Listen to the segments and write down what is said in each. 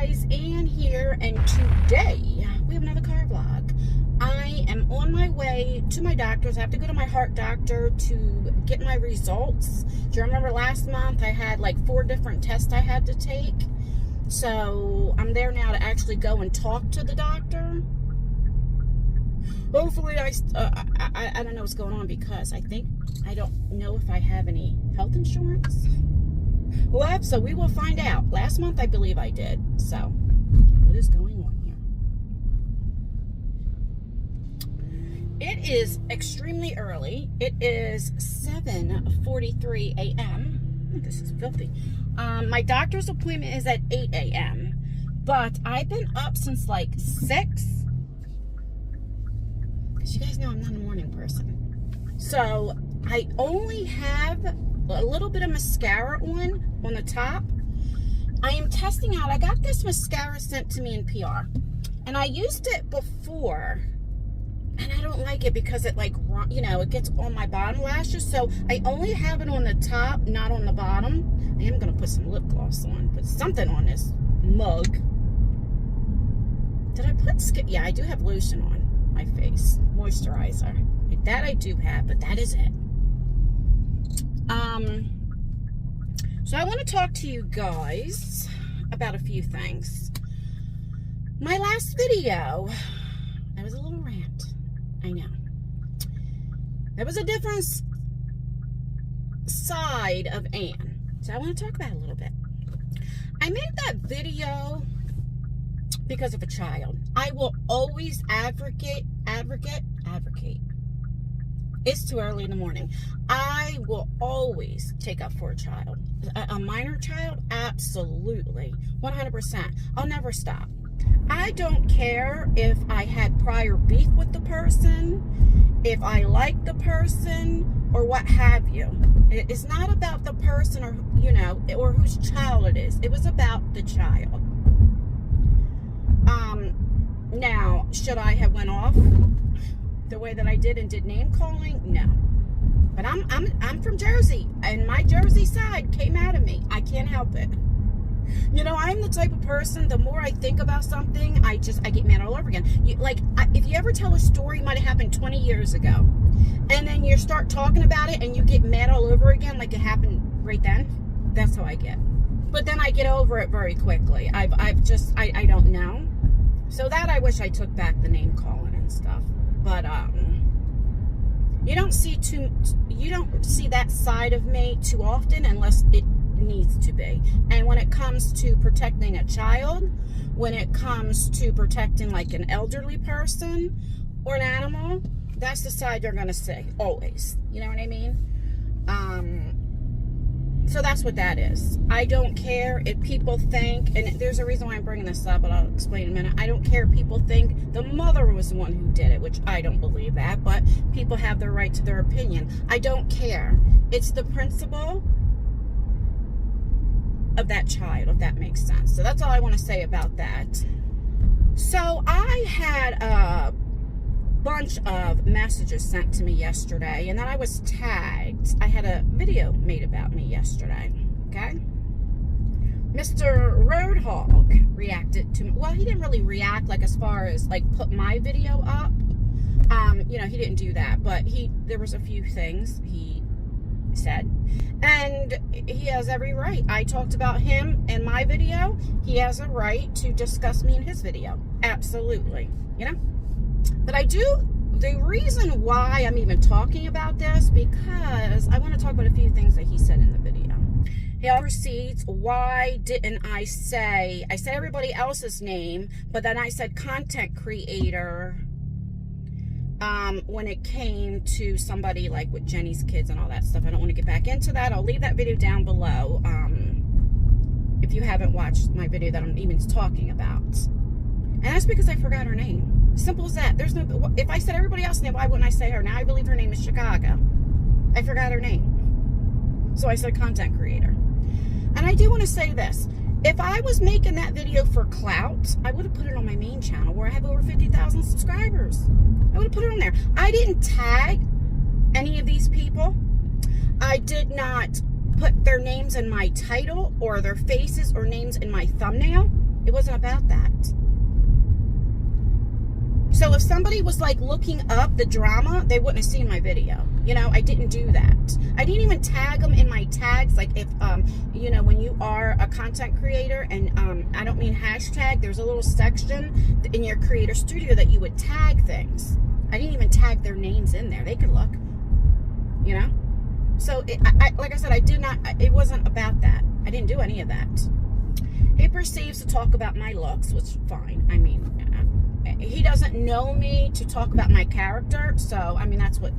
guys, Ann here, and today we have another car vlog. I am on my way to my doctor's. I have to go to my heart doctor to get my results. Do you remember last month I had like 4 different tests I had to take? So I'm there now to actually go and talk to the doctor. Hopefully I don't know what's going on because I don't know if I have any health insurance left, so we will find out. Last month I believe I did. So what is going on here? It is extremely early. It is 7:43 a.m. This is filthy. My doctor's appointment is at 8 a.m. but I've been up since like 6 because you guys know I'm not a morning person. So I only have a little bit of mascara on the top. I am testing out. I got this mascara sent to me in PR, and I used it before, and I don't like it because it it gets on my bottom lashes. So I only have it on the top, not on the bottom. I am gonna put some lip gloss on, put something on this mug. Did I put skin? Yeah, I do have lotion on my face, moisturizer. That I do have, but that is it. So I want to talk to you guys about a few things. My last video, that was a little rant. I know. There was a different side of Ann. So I want to talk about it a little bit. I made that video because of a child. I will always advocate. It's too early in the morning. I will always take up for a child. A minor child? Absolutely. 100%. I'll never stop. I don't care if I had prior beef with the person, if I like the person, or what have you. It's not about the person or whose child it is. It was about the child. Now, should I have went off the way that I did and did name calling? No. But I'm from Jersey, and my Jersey side came out of me. I can't help it. I'm the type of person, the more I think about something, I get mad all over again. If you ever tell a story, it might have happened 20 years ago, and then you start talking about it and you get mad all over again like it happened right then. That's how I get. But then I get over it very quickly. I don't know. So that I wish I took back the name calling and stuff. But you don't see that side of me too often unless it needs to be. And when it comes to protecting a child, when it comes to protecting like an elderly person or an animal, that's the side you're gonna see always. You know what I mean? So that's what that is. I don't care if people think, and there's a reason why I'm bringing this up, but I'll explain in a minute. I don't care if people think the mother was the one who did it, which I don't believe that, but people have their right to their opinion. I don't care. It's the principle of that child, if that makes sense. So that's all I want to say about that. So I had a bunch of messages sent to me yesterday, and then I was tagged. I had a video made about me yesterday. Okay, Mr. Road Hog reacted to me. Well, he didn't really react like as far as like put my video up. He didn't do that, but there was a few things he said, and he has every right. I talked about him in my video. He has a right to discuss me in his video. Absolutely. But the reason why I'm even talking about this, because I want to talk about a few things that he said in the video. He proceeds, why didn't I said everybody else's name, but then I said content creator when it came to somebody like with Jenny's kids and all that stuff. I don't want to get back into that. I'll leave that video down below if you haven't watched my video that I'm even talking about. And that's because I forgot her name. Simple as that. If I said everybody else's name, why wouldn't I say her? Now I believe her name is Chicago. I forgot her name. So I said content creator. And I do want to say this. If I was making that video for clout, I would have put it on my main channel where I have over 50,000 subscribers. I would have put it on there. I didn't tag any of these people. I did not put their names in my title or their faces or names in my thumbnail. It wasn't about that. So if somebody was like looking up the drama, they wouldn't have seen my video. You know, I didn't do that. I didn't even tag them in my tags. Like if, you know, when you are a content creator, and I don't mean hashtag, there's a little section in your creator studio that you would tag things. I didn't even tag their names in there. They could look, you know? So like I said, I did not, it wasn't about that. I didn't do any of that. He proceeds to talk about my looks, which is fine. I mean, he doesn't know me to talk about my character, so I mean that's what,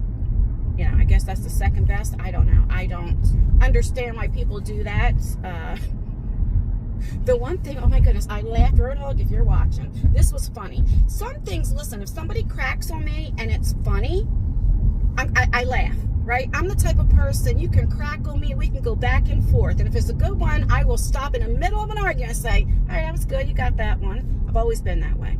you know, I guess that's the second best. I don't know. I don't understand why people do that. The one thing, oh my goodness, I laughed. Road Hog, if you're watching, this was funny. Some things, listen, if somebody cracks on me and it's funny, I laugh, right? I'm the type of person, you can crack on me, we can go back and forth, and if it's a good one, I will stop in the middle of an argument and say, all right, that was good, you got that one. I've always been that way.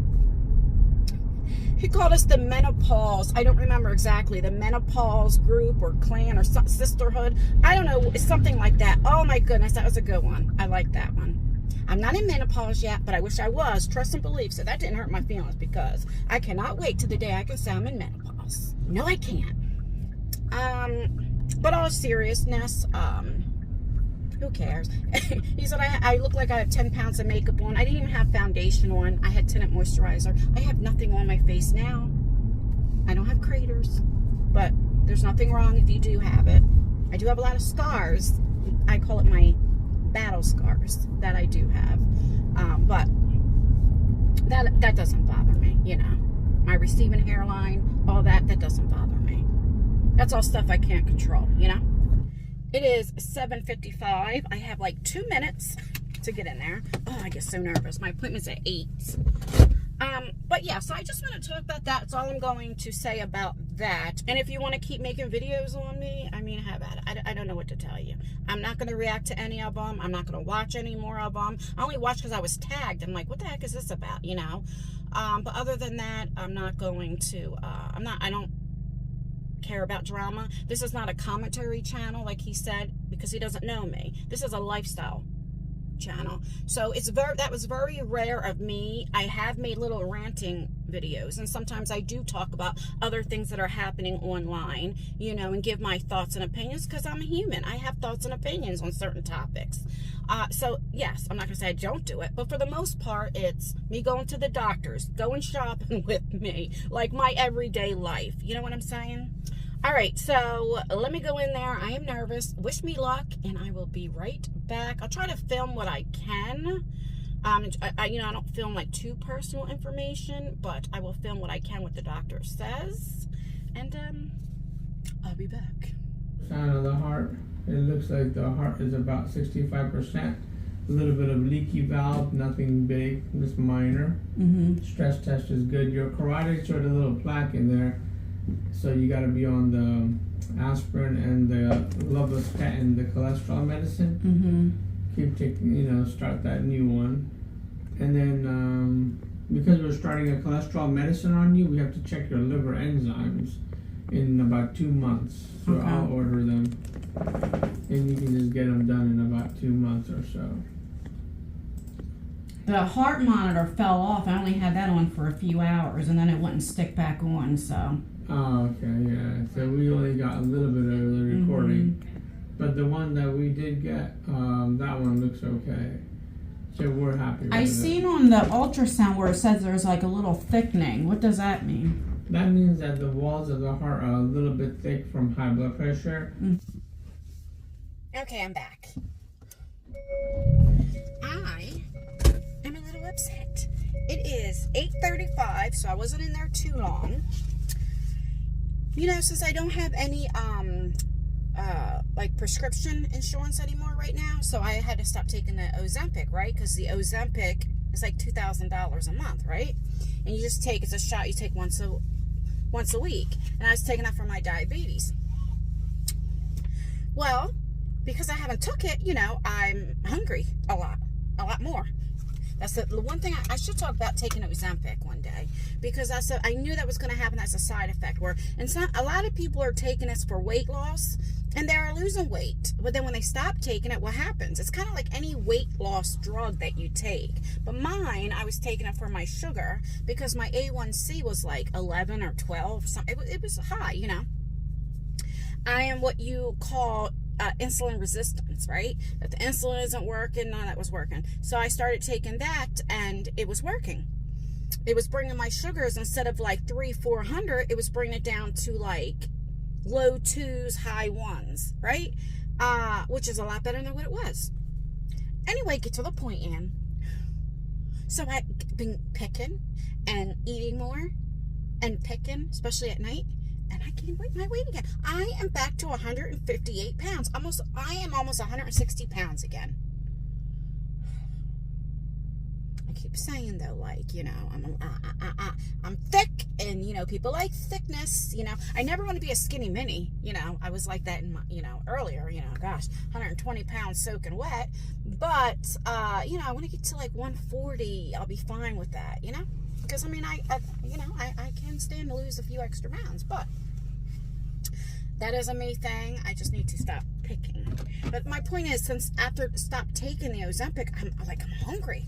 He called us the menopause, I don't remember exactly, the menopause group or clan or sisterhood. I don't know, it's something like that. Oh my goodness, that was a good one. I like that one. I'm not in menopause yet, but I wish I was. Trust and believe. So that didn't hurt my feelings, because I cannot wait till the day I can say I'm in menopause. No, I can't. But all seriousness, who cares? He said I look like I have 10 pounds of makeup on. I didn't even have foundation on. I had tinted moisturizer. I have nothing on my face now. I don't have craters, but there's nothing wrong if you do have it. I do have a lot of scars. I call it my battle scars that I do have. But that doesn't bother me, you know. My receding hairline, all that doesn't bother me. That's all stuff I can't control, you know. It is 7:55. I have like 2 minutes to get in there. Oh, I get so nervous. My appointment's at 8. But yeah, so I just want to talk about that. That's all I'm going to say about that. And if you want to keep making videos on me, I mean, have at it. I don't know what to tell you. I'm not going to react to any of them. I'm not going to watch any more of them. I only watched because I was tagged. I'm like, what the heck is this about, you know? But other than that, I'm not going to, I don't care about drama. This is not a commentary channel, like he said, because he doesn't know me. This is a lifestyle channel. So that was very rare of me. I have made little ranting videos, and sometimes I do talk about other things that are happening online, you know, and give my thoughts and opinions, because I'm a human. I have thoughts and opinions on certain topics. So yes, I'm not gonna say I don't do it, but for the most part, it's me going to the doctors, going shopping with me, like my everyday life. You know what I'm saying? All right, so let me go in there. I am nervous. Wish me luck, and I will be right back. I'll try to film what I can. You know, I don't film like too personal information, but I will film what I can, what the doctor says, and I'll be back. Sign of the heart. It looks like the heart is about 65%. A little bit of leaky valve, nothing big, just minor. Stress test is good. Your carotid showed a little plaque in there. So you got to be on the aspirin and the lovastatin, the cholesterol medicine. Keep taking, you know, start that new one. And then because we're starting a cholesterol medicine on you, we have to check your liver enzymes in about 2 months. So okay. I'll order them, and you can just get them done in about 2 months or so. The heart monitor fell off. I only had that on for a few hours, and then it wouldn't stick back on, so. Oh, okay, yeah. So we only got a little bit of the recording. But the one that we did get, that one looks okay. So we're happy with it. I seen on the ultrasound where it says there's like a little thickening. What does that mean? That means that the walls of the heart are a little bit thick from high blood pressure. Okay, I'm back. I am a little upset. It is 8:35, so I wasn't in there too long. You know, since I don't have any like prescription insurance anymore right now, so I had to stop taking the Ozempic, right? Because the Ozempic is like $2,000 a month, right? And you just take, it's a shot you take once a week. And I was taking that for my diabetes. Well, because I haven't took it, you know, I'm hungry a lot more. That's the one thing I should talk about, taking Ozempic one day, because I knew that was going to happen. That's a side effect where, and a lot of people are taking this for weight loss, And they are losing weight. But then when they stop taking it, what happens? It's kind of like any weight loss drug that you take. But mine, I was taking it for my sugar because my A1C was like 11 or 12. It was high, you know. I am what you call insulin resistance, right? That the insulin isn't working, none of that was working. So I started taking that and it was working. It was bringing my sugars, instead of like 300-400, it was bringing it down to like low 2s, high 1s, right? Which is a lot better than what it was. Anyway, get to the point, Ann. So I've been picking and eating more and picking, especially at night, and I gained my weight again. I am back to 158 pounds. I am almost 160 pounds again. I keep saying though, like, you know, I'm thick, and you know, people like thickness. You know, I never want to be a skinny mini. You know, I was like that in my, you know, earlier. You know, gosh, 120 pounds soaking wet. But you know, I want to get to like 140. I'll be fine with that. You know, because I mean, I can stand to lose a few extra pounds, but that is a me thing. I just need to stop picking. But my point is, since after stop taking the Ozempic, I'm hungry.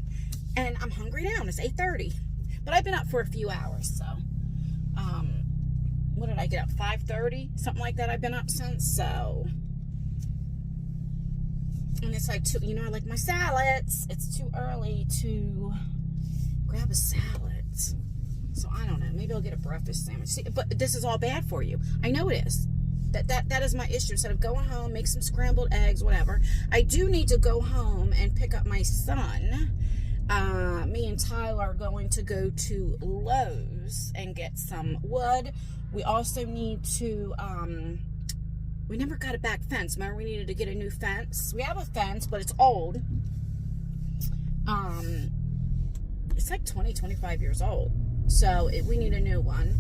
And I'm hungry now, and it's 8:30. But I've been up for a few hours, so. What did I get up? 5:30? Something like that I've been up since, so. And it's like, you know, I like my salads. It's too early to grab a salad. So I don't know. Maybe I'll get a breakfast sandwich. See, but this is all bad for you. I know it is. That is my issue. Instead of going home, make some scrambled eggs, whatever. I do need to go home and pick up my son. Me and Tyler are going to go to Lowe's and get some wood. We also need to, we never got a back fence. Remember, we needed to get a new fence. We have a fence, but it's old. It's like 25 years old. So we need a new one.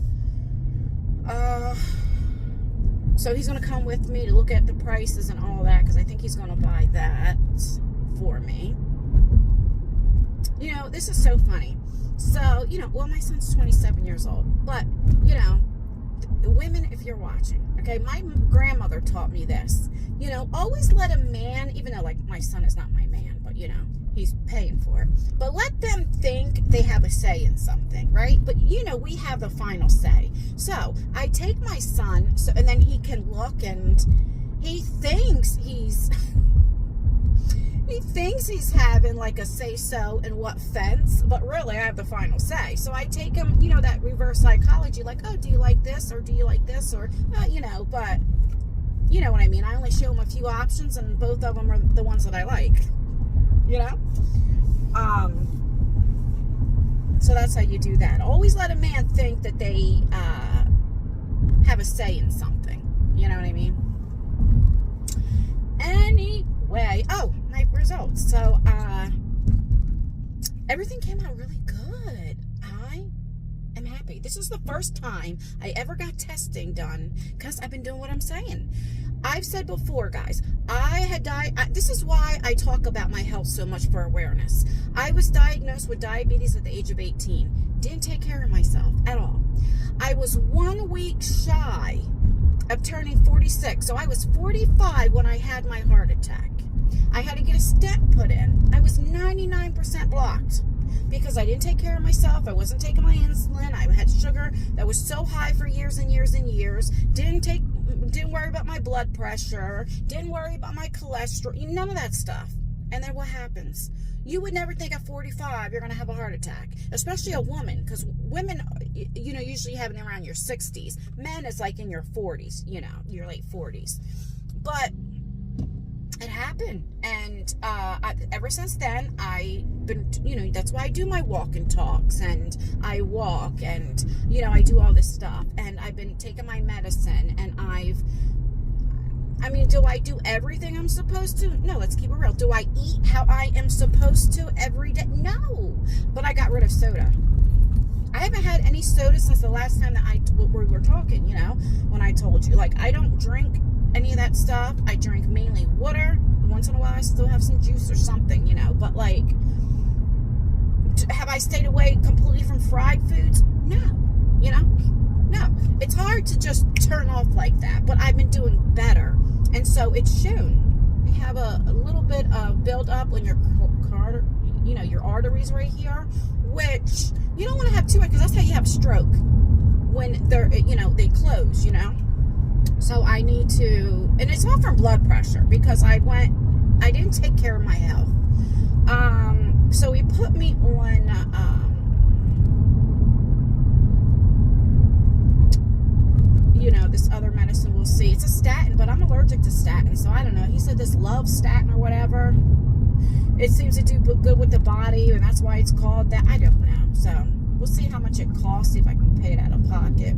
So he's going to come with me to look at the prices and all that, because I think he's going to buy that for me. You know, this is so funny. So, you know, well, my son's 27 years old. But, you know, women, if you're watching, okay, my grandmother taught me this. You know, always let a man, even though, like, my son is not my man, but, you know, he's paying for it. But let them think they have a say in something, right? But, you know, we have the final say. So, I take my son, and then he can look, and he thinks he's... He thinks he's having like a say-so in what fence, but really I have the final say. So I take him, you know, that reverse psychology, like, oh, do you like this, or do you like this, or, you know, but you know what I mean. I only show him a few options, and both of them are the ones that I like, you know. So that's how you do that. Always let a man think that they have a say in something. You know what I mean? Anyway, oh, my results. So, everything came out really good. I am happy. This is the first time I ever got testing done, because I've been doing what I'm saying. I've said before, guys, I had this is why I talk about my health so much, for awareness. I was diagnosed with diabetes at the age of 18. Didn't take care of myself at all. I was 1 week shy of turning 46. So I was 45 when I had my heart attack. I had to get a stent put in. I was 99% blocked because I didn't take care of myself. I wasn't taking my insulin. I had sugar that was so high for years and years and years. Didn't worry about my blood pressure. Didn't worry about my cholesterol. None of that stuff. And then what happens? You would never think at 45 you're going to have a heart attack, especially a woman, because women, you know, usually have it around your 60s. Men is like in your 40s, you know, your late 40s. But it happened, and ever since then, I've been, you know, that's why I do my walk and talks, and I walk, and, you know, I do all this stuff, and I've been taking my medicine, and I mean, do I do everything I'm supposed to? No, let's keep it real. Do I eat how I am supposed to every day? No. But I got rid of soda. I haven't had any soda since the last time that we were talking, you know, when I told you. Like, I don't drink any of that stuff. I drink mainly water. Once in a while, I still have some juice or something, you know. But, like, have I stayed away completely from fried foods? No. You know? No. It's hard to just turn off like that. But I've been doing better. And so it's shown. We have a little bit of buildup on your your arteries right here, which you don't want to have too much, because that's how you have stroke, when they're, they close, So I need to, and it's all from blood pressure, because I didn't take care of my health. So he put me on, this other medicine. We'll see. It's a statin, but I'm allergic to statin, so I don't know. He said this love statin or whatever. It seems to do good with the body, and that's why it's called that. I don't know. So we'll see how much it costs, see if I can pay it out of pocket.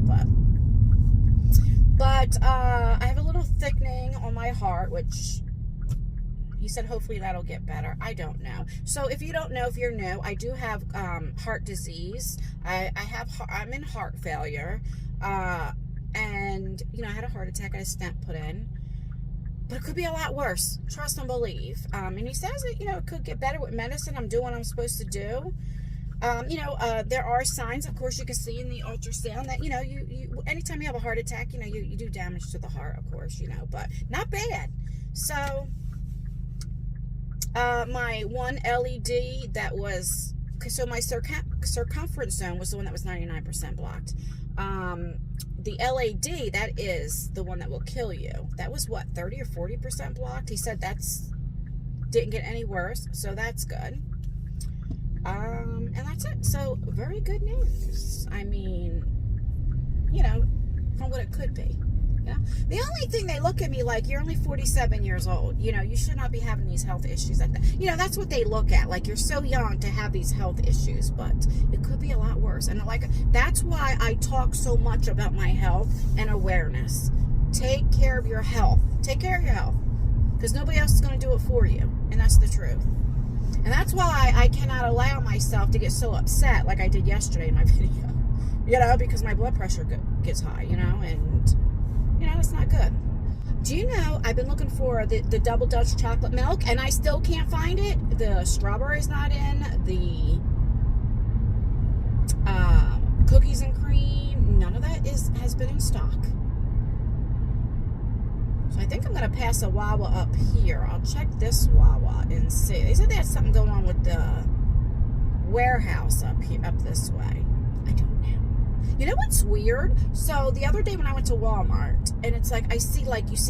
But I have a little thickening on my heart, which he said hopefully that'll get better. I don't know. So if you don't know, if you're new, I do have heart disease. I'm in heart failure. And, I had a heart attack. I had a stent put in. But it could be a lot worse. Trust and believe. And he says that, it could get better with medicine. I'm doing what I'm supposed to do. There are signs, of course, you can see in the ultrasound that, you anytime you have a heart attack, you do damage to the heart, of course, but not bad. So, my one LED that was, so my circumference zone was the one that was 99% blocked. The LAD, that is the one that will kill you. That was what, 30 or 40% blocked? He said didn't get any worse, so that's good. And that's it. So very good news. I mean, from what it could be. The only thing they look at me like, you're only 47 years old. You should not be having these health issues like that. That's what they look at. Like, you're so young to have these health issues, but it could be a lot worse. And that's why I talk so much about my health and awareness. Take care of your health. Take care of your health. Because nobody else is going to do it for you. And that's the truth. And that's why I cannot allow myself to get so upset like I did yesterday in my video. Because my blood pressure gets high, and it's not good. Do you know, I've been looking for the Double Dutch chocolate milk, and I still can't find it. The strawberry's not in. The cookies and cream, none of that has been in stock. So I think I'm going to pass a Wawa up here. I'll check this Wawa and see. They said they had something going on with the warehouse up this way. I don't know. You know what's weird? So the other day when I went to Walmart, and it's like, you see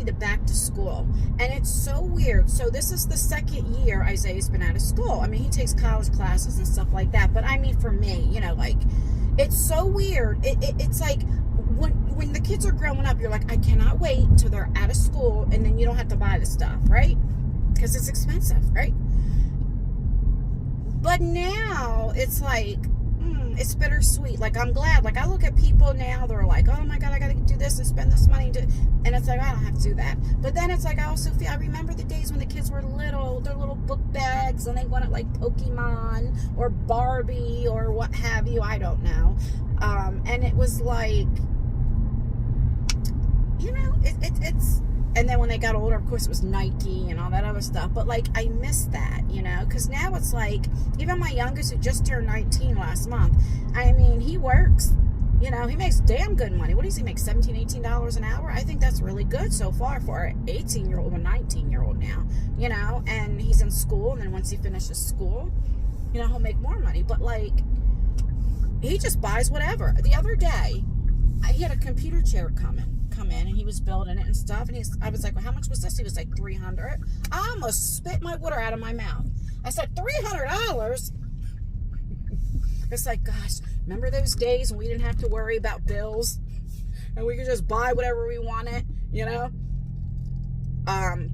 the back to school, and it's so weird. So this is the second year Isaiah's been out of school. I mean, he takes college classes and stuff like that, but I mean, for me, it's so weird. It's like, when the kids are growing up, you're like, I cannot wait till they're out of school, and then you don't have to buy the stuff, right? Because it's expensive, right? But now, it's like, it's bittersweet. Like, I'm glad. Like, I look at people now, they're like, oh my God, I gotta do this and spend this money. And it's like, I don't have to do that. But then it's like, I remember the days when the kids were little, their little book bags, and they wanted like Pokemon or Barbie or what have you. I don't know. And it was like, it's, and then when they got older, of course, it was Nike and all that other stuff. But, I miss that, because now it's like, even my youngest, who just turned 19 last month, I mean, he works, he makes damn good money. What does he make, $17, $18 an hour? I think that's really good so far for an 18-year-old or 19-year-old now, and he's in school, and then once he finishes school, he'll make more money. But, he just buys whatever. The other day, he had a computer chair come in, and he was building it and stuff, and I was like, well, how much was this? He was like, $300. I almost spit my water out of my mouth. I said, $300? It's like, gosh, remember those days when we didn't have to worry about bills and we could just buy whatever we wanted,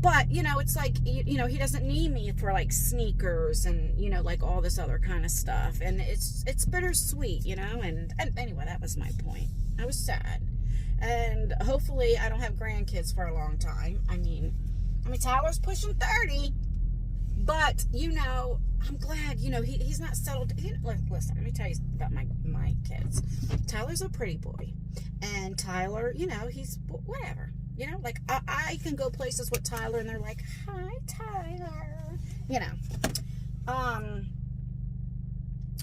but it's like, he doesn't need me for sneakers and all this other kind of stuff, and it's bittersweet, and anyway, that was my point. I was sad. And hopefully I don't have grandkids for a long time. I mean Tyler's pushing 30, but I'm glad, he's not settled. Listen, let me tell you about my kids. Tyler's a pretty boy, and Tyler, he's whatever, I can go places with Tyler, and they're like, hi, Tyler,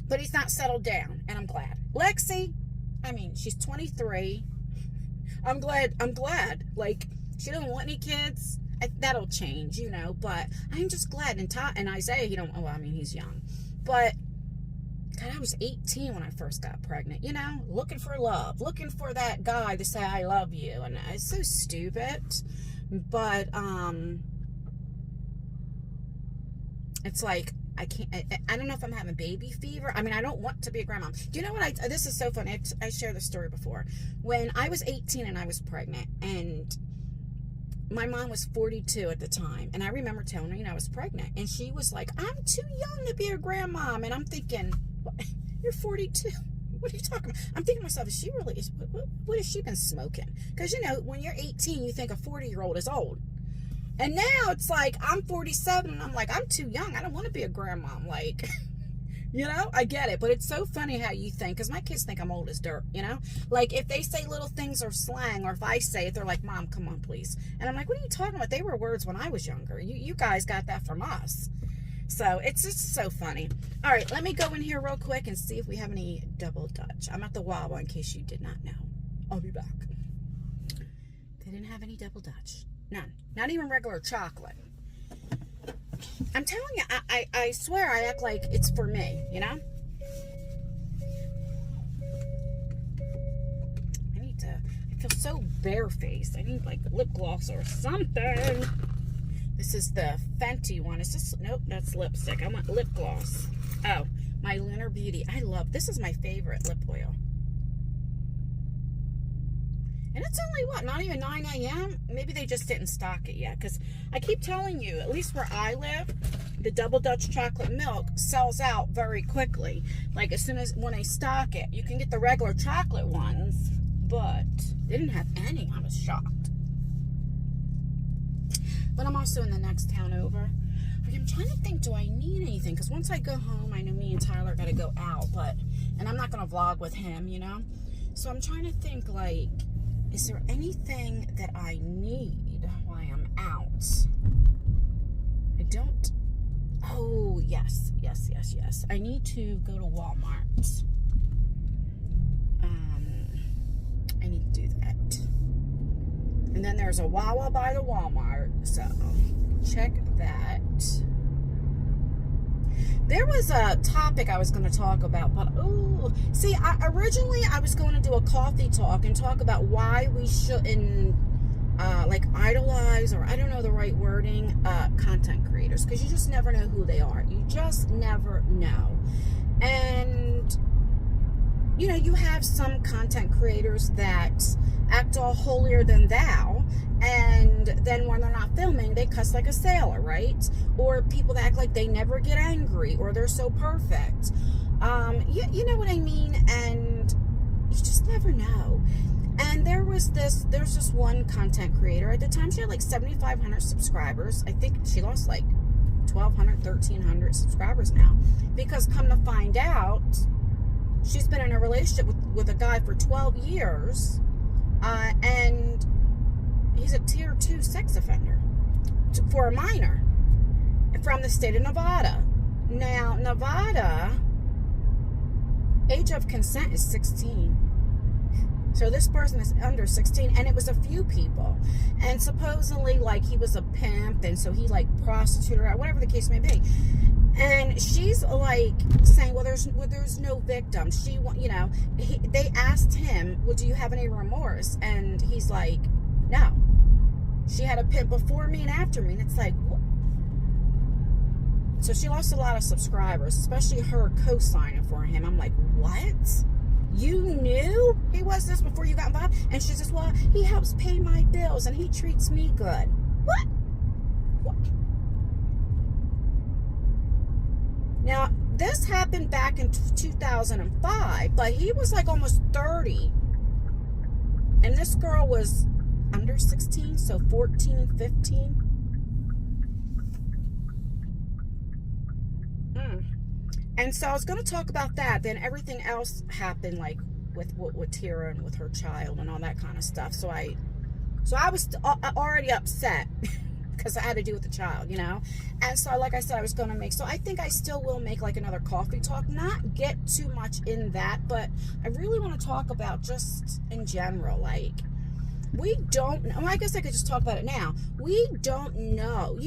but he's not settled down, and I'm glad. Lexi, she's 23. I'm glad. She doesn't want any kids. that'll change, you know, but I'm just glad. And Isaiah, he's young, but God, I was 18 when I first got pregnant, you know, looking for love, looking for that guy to say I love you, and it's so stupid. But it's like, I don't know if I'm having baby fever. I mean, I don't want to be a grandma. Do you know what this is so funny. I shared this story before. When I was 18 and I was pregnant, and my mom was 42 at the time, and I remember telling her, you know, I was pregnant, and she was like, I'm too young to be a grandmom. And I'm thinking, you're 42. What are you talking about? I'm thinking to myself, what has she been smoking? Because, you know, when you're 18, you think a 40-year-old is old. And now it's like, I'm 47, and I'm like, I'm too young. I don't want to be a grandmom. Like, you know, I get it. But it's so funny how you think, because my kids think I'm old as dirt, you know? Like, if they say little things or slang, or if I say it, they're like, Mom, come on, please. And I'm like, what are you talking about? They were words when I was younger. You guys got that from us. So it's just so funny. All right, let me go in here real quick and see if we have any double Dutch. I'm at the Wawa, in case you did not know. I'll be back. They didn't have any double Dutch. None. Not even regular chocolate. I'm telling you, I swear I act like it's for me, you know? I feel so barefaced. I need like lip gloss or something. This is the Fenty one. Is this, nope, that's lipstick. I want lip gloss. Oh, my Lunar Beauty. This is my favorite lip oil. And it's only, what, not even 9 a.m.? Maybe they just didn't stock it yet. Because I keep telling you, at least where I live, the Double Dutch chocolate milk sells out very quickly. Like, as soon as, when they stock it, you can get the regular chocolate ones. But they didn't have any. I was shocked. But I'm also in the next town over. I'm trying to think, do I need anything? Because once I go home, I know me and Tyler got to go out. And I'm not going to vlog with him, you know? So I'm trying to think, like, is there anything that I need while I'm out? I don't. Oh, yes. I need to go to Walmart. I need to do that. And then there's a Wawa by the Walmart. So, check that. There was a topic I was going to talk about, but see, originally I was going to do a coffee talk and talk about why we shouldn't like idolize, or I don't know the right wording, content creators, because you just never know who they are. You just never know. And you know, you have some content creators that act all holier than thou, and then when they're not filming, they cuss like a sailor, right? Or people that act like they never get angry, or they're so perfect. You know what I mean? And you just never know. And there's this one content creator. At the time, she had like 7,500 subscribers. I think she lost like 1,200, 1,300 subscribers now. Because come to find out, she's been in a relationship with a guy for 12 years. And he's a tier 2 sex offender for a minor from the state of Nevada. Now, Nevada, age of consent is 16. So this person is under 16, and it was a few people. And supposedly, like, he was a pimp, and so he, like, prostituted her out, whatever the case may be. And she's, like, saying, well, there's no victim. They asked him, well, do you have any remorse? And he's like, no. She had a pimp before me and after me. And it's like, what? So she lost a lot of subscribers, especially her co-signing for him. I'm like, what? You knew he was this before you got involved? And she says, well, he helps pay my bills and he treats me good. What? Now, this happened back in 2005, but he was like almost 30. And this girl was under 16, so 14, 15. And so I was going to talk about that. Then everything else happened, like with Tyra and with her child and all that kind of stuff. So I was already upset because I had to do with the child, you know. And so, like I said, I was going to make. So I think I still will make like another coffee talk. Not get too much in that, but I really want to talk about just in general, like we don't know. I guess I could just talk about it now. We don't know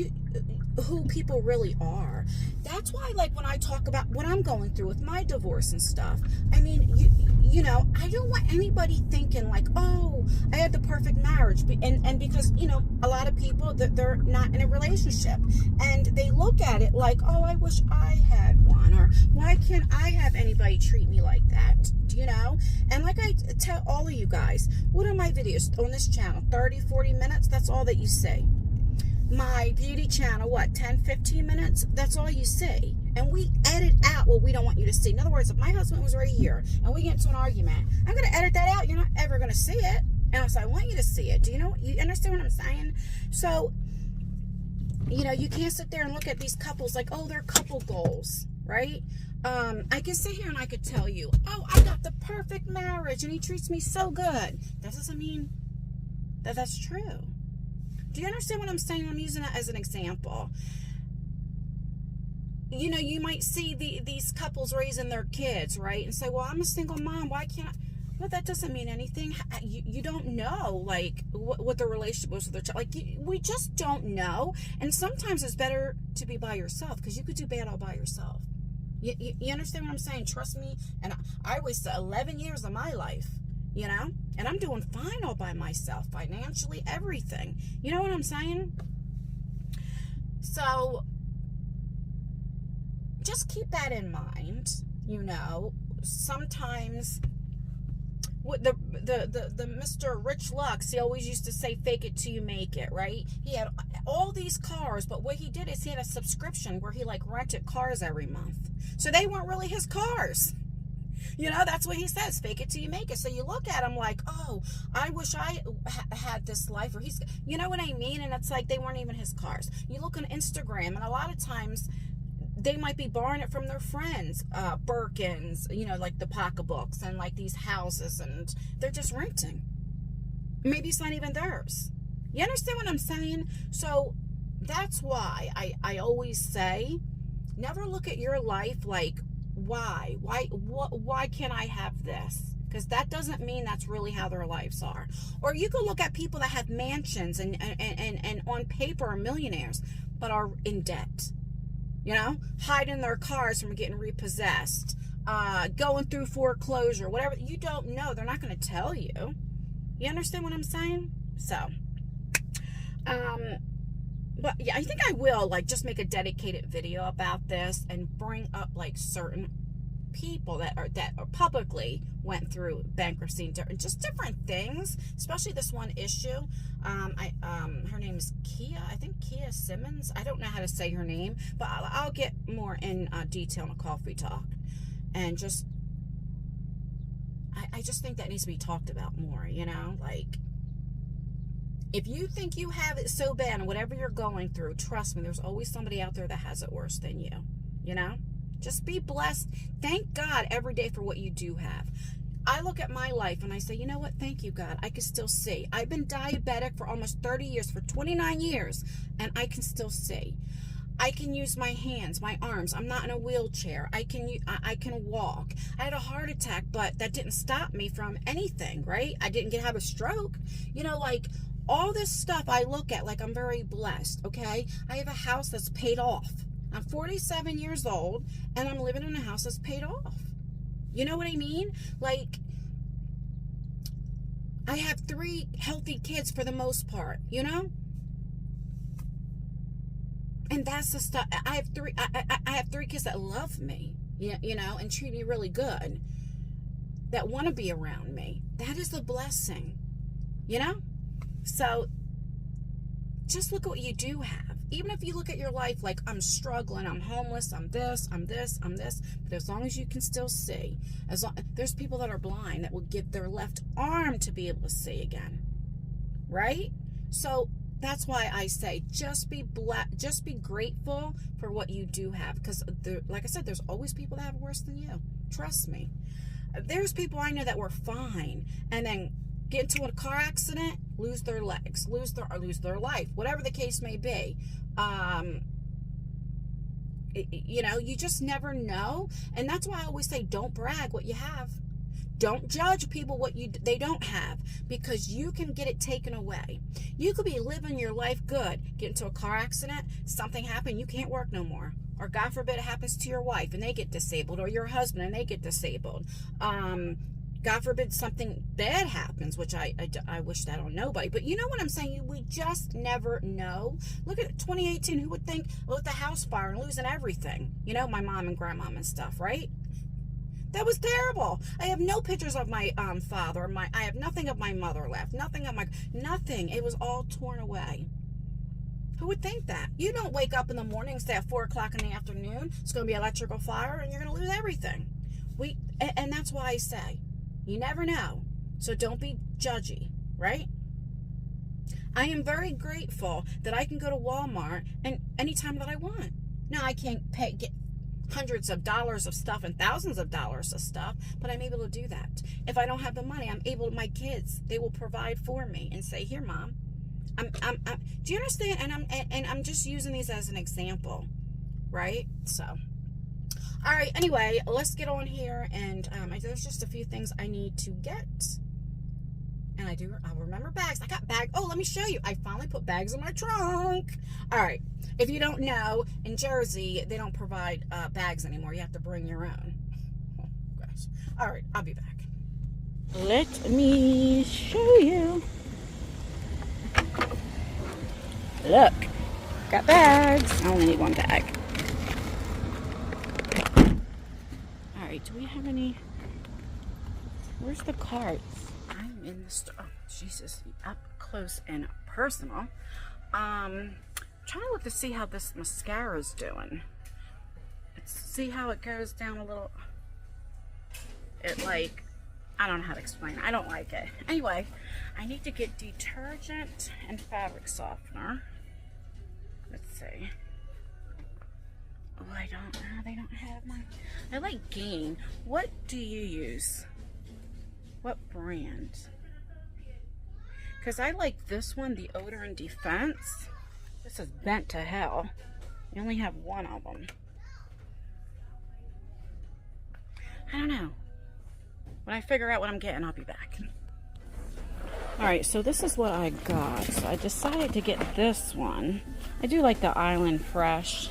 who people really are. That's why, like, when I talk about what I'm going through with my divorce and stuff, I mean, you know, I don't want anybody thinking like, oh, I had the perfect marriage. And because, you know, a lot of people, they're not in a relationship, and they look at it like, oh, I wish I had one, or why can't I have anybody treat me like that? You know? And like I tell all of you guys, what are my videos on this channel? 30, 40 minutes? That's all that you see. My beauty channel, what, 10, 15 minutes? That's all you see. And we edit out what we don't want you to see. In other words, if my husband was right here and we get into an argument, I'm going to edit that out. You're not ever going to see it unless I want you to see it. Do you know? You understand what I'm saying? So, you know, you can't sit there and look at these couples like, oh, they're couple goals, right? I could sit here and I could tell you, oh, I got the perfect marriage and he treats me so good. That doesn't mean that that's true. Do you understand what I'm saying? I'm using that as an example. You know, you might see these couples raising their kids, right? And say, well, I'm a single mom. Why can't I? Well, that doesn't mean anything. You don't know, like, what the relationship was with their child. Like, we just don't know. And sometimes it's better to be by yourself, because you could do bad all by yourself. You understand what I'm saying? Trust me. And I wasted 11 years of my life, you know? And I'm doing fine all by myself, financially, everything. You know what I'm saying? So, just keep that in mind, you know? Sometimes, the Mr. Rich Lux, he always used to say, fake it till you make it, right? He had all these cars, but what he did is he had a subscription where he, like, rented cars every month. So they weren't really his cars. You know, that's what he says, fake it till you make it. So you look at him like, oh, I wish I had this life, or he's, you know what I mean? And it's like they weren't even his cars. You look on Instagram, and a lot of times they might be borrowing it from their friends, Birkins, you know, like the pocketbooks and like these houses, and they're just renting. Maybe it's not even theirs. You understand what I'm saying? So that's why I always say, never look at your life like, why can't I have this? Because that doesn't mean that's really how their lives are. Or you can look at people that have mansions and on paper are millionaires, but are in debt. You know, hiding their cars from getting repossessed, going through foreclosure, whatever. You don't know. They're not going to tell you. You understand what I'm saying? So, but yeah, I think I will, like, just make a dedicated video about this and bring up, like, certain people that are publicly went through bankruptcy and just different things, especially this one issue. Her name is Kia. I think Kia Simmons. I don't know how to say her name, but I'll get more in detail in a coffee talk. And just, I just think that needs to be talked about more, you know? Like, if you think you have it so bad and whatever you're going through, trust me, there's always somebody out there that has it worse than you, you know? Just be blessed. Thank God every day for what you do have. I look at my life and I say, you know what? Thank you, God. I can still see. I've been diabetic for almost 30 years, for 29 years, and I can still see. I can use my hands, my arms. I'm not in a wheelchair. I can walk. I had a heart attack, but that didn't stop me from anything, right? I didn't have a stroke. You know, like, all this stuff I look at like I'm very blessed, okay? I have a house that's paid off. I'm 47 years old, and I'm living in a house that's paid off. You know what I mean? Like, I have 3 healthy kids for the most part, you know? And that's the stuff. I have 3 kids that love me, you know, and treat me really good, that want to be around me. That is a blessing, you know? So, just look at what you do have. Even if you look at your life like, I'm struggling, I'm homeless, I'm this, but as long as you can still see, there's people that are blind that will give their left arm to be able to see again, right? So that's why I say, just be grateful for what you do have, because like I said, there's always people that have worse than you. Trust me. There's people I know that were fine, and then get into a car accident, lose their legs, lose their life, whatever the case may be. You know, you just never know. And that's why I always say, don't brag what you have. Don't judge people what they don't have, because you can get it taken away. You could be living your life good, get into a car accident, something happened, you can't work no more. Or God forbid it happens to your wife and they get disabled, or your husband and they get disabled. God forbid something bad happens, which I wish that on nobody. But you know what I'm saying? We just never know. Look at 2018. Who would think with the house fire and losing everything? You know, my mom and grandmom and stuff, right? That was terrible. I have no pictures of my father. I have nothing of my mother left. Nothing. It was all torn away. Who would think that? You don't wake up in the morning, say at 4 o'clock in the afternoon, it's going to be electrical fire and you're going to lose everything. And that's why I say, you never know. So don't be judgy, right? I am very grateful that I can go to Walmart and anytime that I want. Now, I can't get hundreds of dollars of stuff and thousands of dollars of stuff, but I'm able to do that. If I don't have the money, I'm able, my kids, they will provide for me and say, here, Mom. Do you understand? And I'm just using these as an example, right? So, all right. Anyway, let's get on here, and there's just a few things I need to get, and I'll remember bags. I got bags. Oh, let me show you. I finally put bags in my trunk. All right. If you don't know, in Jersey they don't provide bags anymore. You have to bring your own. Oh, gosh. All right. I'll be back. Let me show you. Look, got bags. I only need one bag. All right, do we have any? Where's the carts? I'm in the store. Oh, Jesus, up close and personal. Trying to look to see how this mascara's doing. Let's see how it goes down a little. I don't know how to explain it. I don't like it. Anyway, I need to get detergent and fabric softener. Let's see. Oh, I don't know. They don't have my... I like Gain. What do you use? What brand? Because I like this one, the Odor and Defense. This is bent to hell. You only have one of them. I don't know. When I figure out what I'm getting, I'll be back. Alright, so this is what I got. So I decided to get this one. I do like the Island Fresh.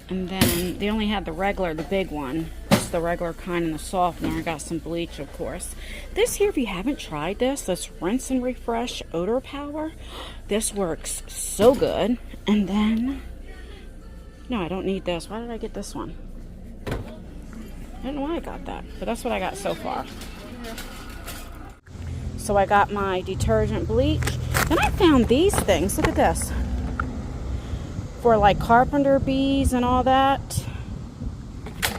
And then they only had the regular, the big one. Just the regular kind and the softener. I got some bleach, of course. This here, if you haven't tried this Rinse and Refresh Odor Power. This works so good. And then... No, I don't need this. Why did I get this one? I don't know why I got that, but that's what I got so far. So I got my detergent bleach. Then I found these things. Look at this. For like carpenter bees and all that.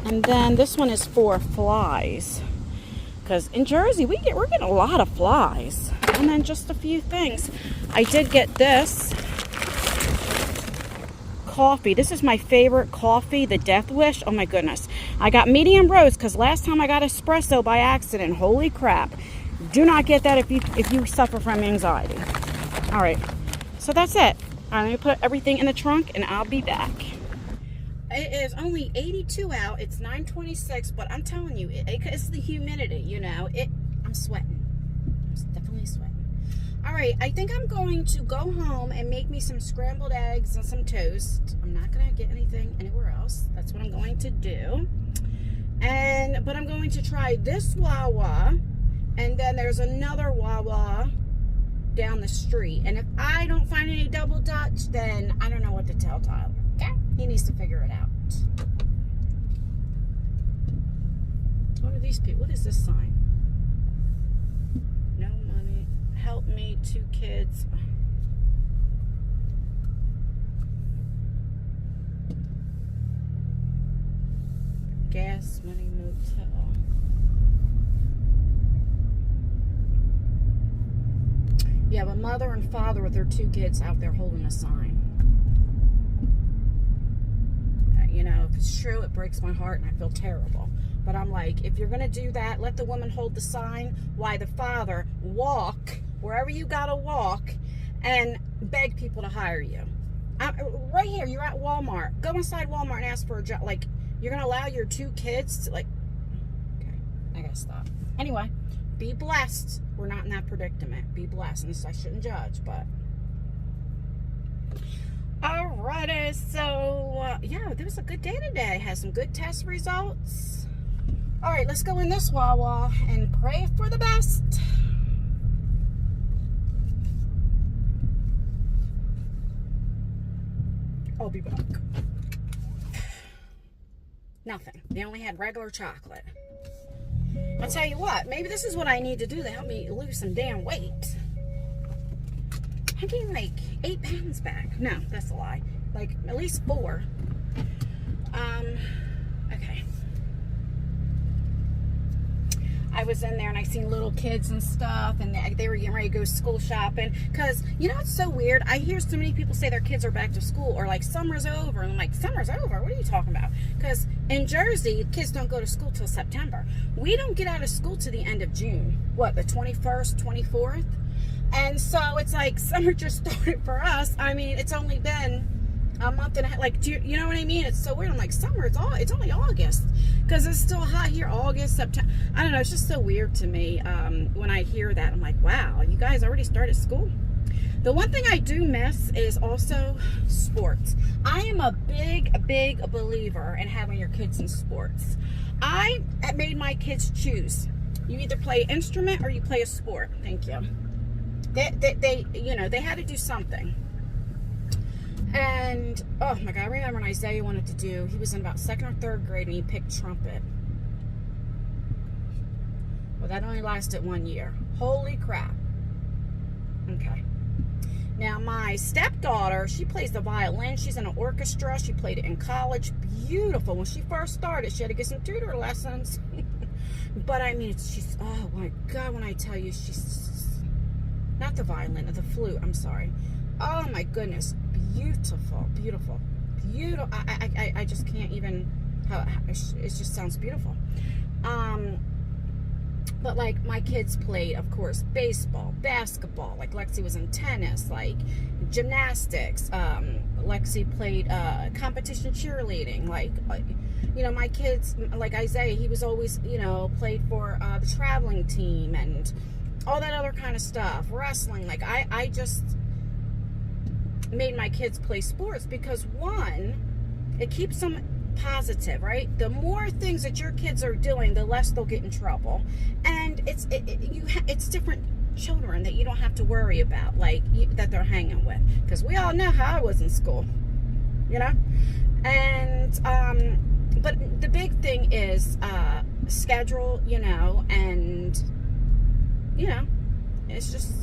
And then this one is for flies. Because in Jersey, we're getting a lot of flies. And then just a few things. I did get this coffee. This is my favorite coffee, the Death Wish. Oh my goodness. I got medium roast because last time I got espresso by accident. Holy crap. Do not get that if you suffer from anxiety. All right. So that's it. All right, let me put everything in the trunk and I'll be back. It is only 82 out. It's 9:26, but I'm telling you, it's the humidity, you know. I'm sweating. I'm definitely sweating. All right, I think I'm going to go home and make me some scrambled eggs and some toast. I'm not going to get anything anywhere else. That's what I'm going to do. But I'm going to try this Wawa, and then there's another Wawa down the street. And if I don't find any Double Dutch, then I don't know what to tell Tyler. Okay? He needs to figure it out. What are these people? What is this sign? No money. Help me, 2 kids. Gas money motel. Yeah, but mother and father with their 2 kids out there holding a sign. You know, if it's true, it breaks my heart and I feel terrible. But I'm like, if you're going to do that, let the woman hold the sign. Why the father walk wherever you got to walk and beg people to hire you. Right here, you're at Walmart. Go inside Walmart and ask for a job. Like, you're going to allow your 2 kids to, like, okay, I gotta stop. Anyway, be blessed. We're not in that predicament. Be blessed. And I shouldn't judge, but. Alrighty, so yeah, it was a good day today. Had some good test results. Alright, let's go in this Wawa and pray for the best. I'll be back. Nothing. They only had regular chocolate. I'll tell you what, maybe this is what I need to do to help me lose some damn weight. I gained like 8 pounds back. No, that's a lie. Like at least 4. Okay. I was in there and I seen little kids and stuff, and they were getting ready to go school shopping. Cause you know it's so weird. I hear so many people say their kids are back to school or like summer's over, and I'm like, summer's over? What are you talking about? Cause in Jersey, kids don't go to school till September. We don't get out of school till the end of June. What, the 21st, 24th? And so it's like summer just started for us. I mean, it's only been a month and a half. Like, you know what I mean? It's so weird. I'm like, summer, it's only August. Because it's still hot here, August, September. I don't know. It's just so weird to me when I hear that. I'm like, wow, you guys already started school? The one thing I do miss is also sports. I am a big believer in having your kids in sports. I made my kids choose. You either play an instrument or you play a sport. Thank you. They you know, they had to do something. And oh my God, I remember when Isaiah wanted to do, he was in about 2nd or 3rd grade and he picked trumpet. Well, that only lasted 1 year. Holy crap. Okay. Now my stepdaughter, she plays the violin. She's in an orchestra. She played it in college. Beautiful. When she first started, she had to get some tutor lessons. But I mean, she's, oh my God, when I tell you, she's, not the violin, the flute, I'm sorry. Oh my goodness, beautiful, beautiful, beautiful. I just can't even, it just sounds beautiful. But like my kids played, of course, baseball, basketball, like Lexi was in tennis, like gymnastics. Lexi played competition cheerleading, like, you know, my kids, like Isaiah, he was always, you know, played for the traveling team and all that other kind of stuff, wrestling. Like I just made my kids play sports because one, it keeps them positive, right? The more things that your kids are doing, the less they'll get in trouble. And it's different children that you don't have to worry about, like that they're hanging with, because we all know how I was in school, you know. And but the big thing is schedule, you know, and you know, it's just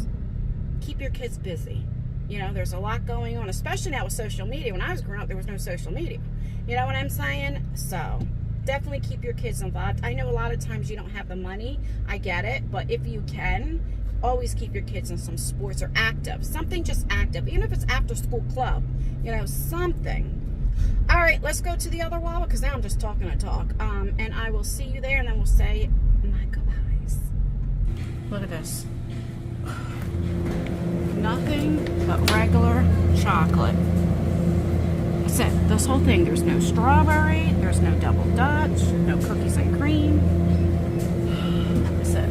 keep your kids busy. You know, there's a lot going on, especially now with social media. When I was growing up, there was no social media. You know what I'm saying? So definitely keep your kids involved. I know a lot of times you don't have the money. I get it. But if you can, always keep your kids in some sports or active. Something just active. Even if it's after school club. You know, something. All right, let's go to the other wall because now I'm just talking to talk. And I will see you there and then we'll say my goodbyes. Look at this. Nothing but regular chocolate. That's it. This whole thing. There's no strawberry. There's no double Dutch. No cookies and cream. That's it.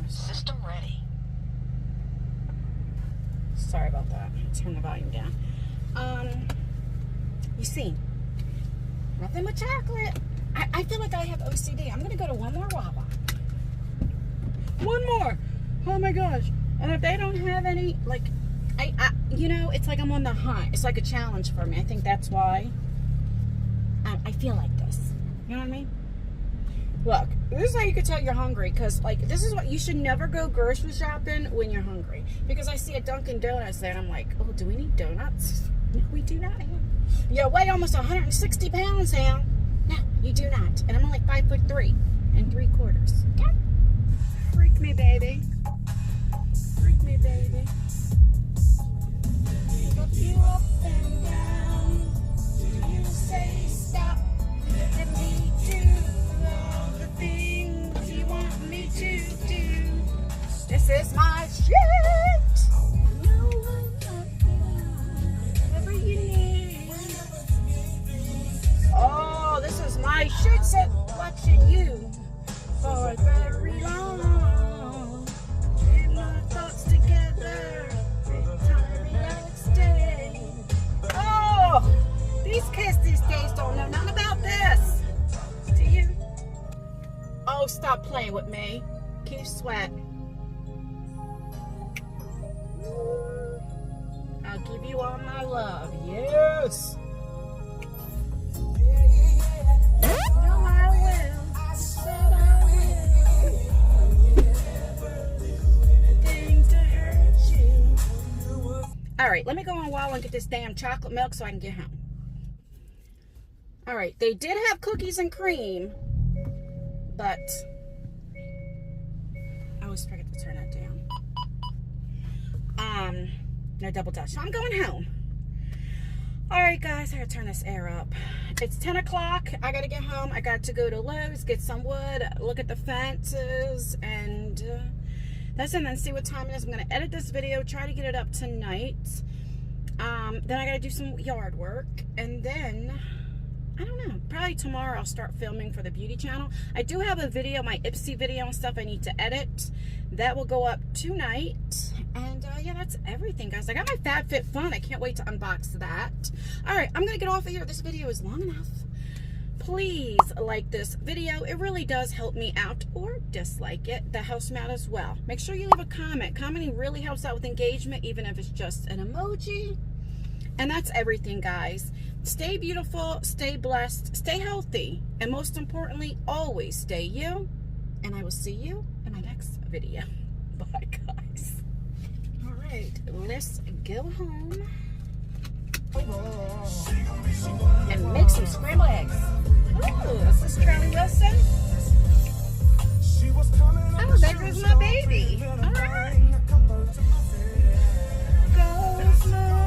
System ready. Sorry about that. Turn the volume down. You see, nothing but chocolate. I feel like I have OCD. I'm gonna go to one more Wawa. One more. Oh my gosh. And if they don't have any, like, I you know, it's like I'm on the hunt. It's like a challenge for me. I think that's why I feel like this. You know what I mean? Look, this is how you can tell you're hungry, because, like, this is what you should never go grocery shopping when you're hungry. Because I see a Dunkin' Donuts there, and I'm like, oh, do we need donuts? No, we do not. You weigh almost 160 pounds, Sam. No, you do not. And I'm only 5'3" and 3/4. Okay? Freak me, baby. Freak me, baby. Look you up and down. Do you say stop? Let me do all the things you want me to do. This is my shit. No one whatever you need. Oh. should sit watching you for very long. Get my thoughts together. Time relax day. Oh, these kids these days don't know nothing about this. Do you? Oh, stop playing with me. Keep sweating. I'll give you all my love. Yes. No, I will. I said I will. Things to hurt you. All right, let me go on Wild and get this damn chocolate milk so I can get home. All right, they did have cookies and cream, but I always forget to turn that down. No double dutch. So I'm going home. All right, guys, I gotta turn this air up. It's 10 o'clock. I gotta get home. I got to go to Lowe's, get some wood, look at the fences, and that's it. And then see what time it is. I'm gonna edit this video, try to get it up tonight. Then I gotta do some yard work, and then I don't know, probably tomorrow I'll start filming for the beauty channel. I do have a video, my Ipsy video and stuff I need to edit. That will go up tonight. And yeah, that's everything, guys. I got my FabFitFun. I can't wait to unbox that. All right, I'm going to get off of here. This video is long enough. Please like this video. It really does help me out, or dislike it. That helps me out as well. Make sure you leave a comment. Commenting really helps out with engagement, even if it's just an emoji. And that's everything, guys. Stay beautiful, stay blessed, stay healthy, and most importantly, always stay you. And I will see you in my next video. Bye, guys. All right, let's go home and make some scrambled eggs. Ooh, this is Charlie Wilson. Oh, there goes my baby. All right. Go slow.